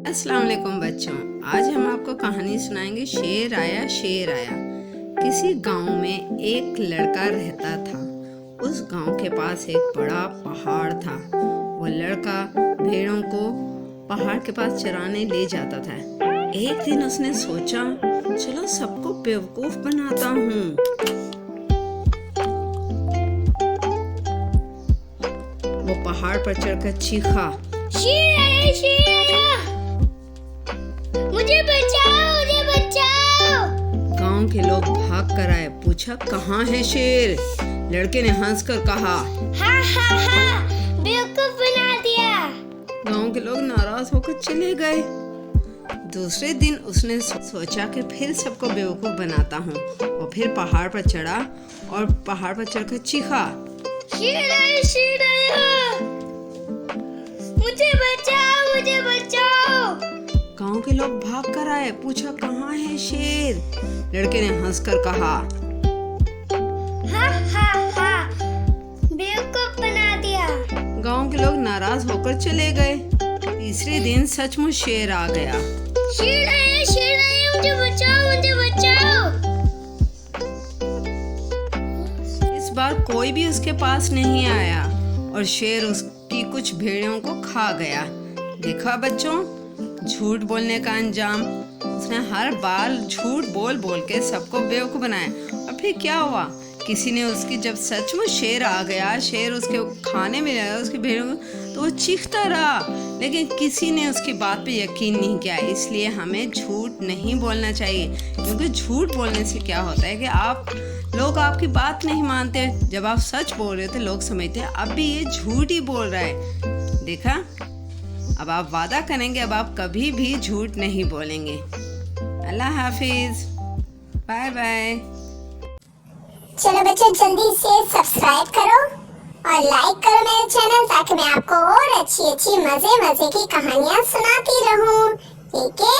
अस्सलाम वालेकुम बच्चों, आज हम आपको कहानी सुनाएंगे शेर आया शेर आया। किसी गांव में एक लड़का रहता था। उस गांव के पास एक बड़ा पहाड़ था। वो लड़का भेड़ों को पहाड़ के पास चराने ले जाता था। एक दिन उसने सोचा, चलो सबको बेवकूफ बनाता हूँ। वो पहाड़ पर चढ़कर चीखा, शेर आया, शेर आया, मुझे बचाओ, मुझे बचाओ। गांव के लोग भाग कर आए। पूछा, कहाँ है शेर? लड़के ने हंसकर कहा, हाँ हाँ हाँ, बेवकूफ बना दिया। गांव के लोग नाराज होकर चले गए। दूसरे दिन उसने सोचा कि फिर सबको बेवकूफ बनाता हूँ। वो फिर पहाड़ पर चढ़ा और पहाड़ पर चढ़कर चीखा, शेर आया, शेर आया, मुझे बचाओ, मुझे बचाओ। गांव के लोग भाग कर आए। पूछा, कहाँ है शेर? लड़के ने हंसकर कहा, हाँ हाँ हाँ, बेवकूफ बना दिया। गांव के लोग नाराज होकर चले गए। तीसरे दिन सचमुच शेर आ गया। शेर आया, मुझे बचाओ, मुझे बचाओ। इस बार कोई भी उसके पास नहीं आया और शेर उसकी कुछ भेड़ियों को खा गया। देखा बच्चों, झूठ बोलने का अंजाम। उसने हर बार झूठ बोल बोल के सबको बेवकूफ बनाया। और फिर क्या हुआ? किसी ने उसकी, जब सचमुच शेर आ गया, शेर उसके खाने में आया उसकी भेड़ों में, तो वो चीखता रहा, लेकिन किसी ने उसकी बात पे यकीन नहीं किया। इसलिए हमें झूठ नहीं बोलना चाहिए, क्योंकि झूठ बोलने से क्या होता है कि लोग आपकी बात नहीं मानते। जब आप सच बोल रहे हो तो लोग समझते हैं अब भी ये झूठ ही बोल रहा है। देखा, अब आप वादा करेंगे, अब आप कभी भी झूठ नहीं बोलेंगे। अल्लाह हाफिज, बाय बाय। चलो बच्चों, जल्दी से सब्सक्राइब करो और लाइक करो मेरे चैनल, ताकि मैं आपको और अच्छी अच्छी मजे मजे की कहानियाँ सुनाती रहूं। ठीक है।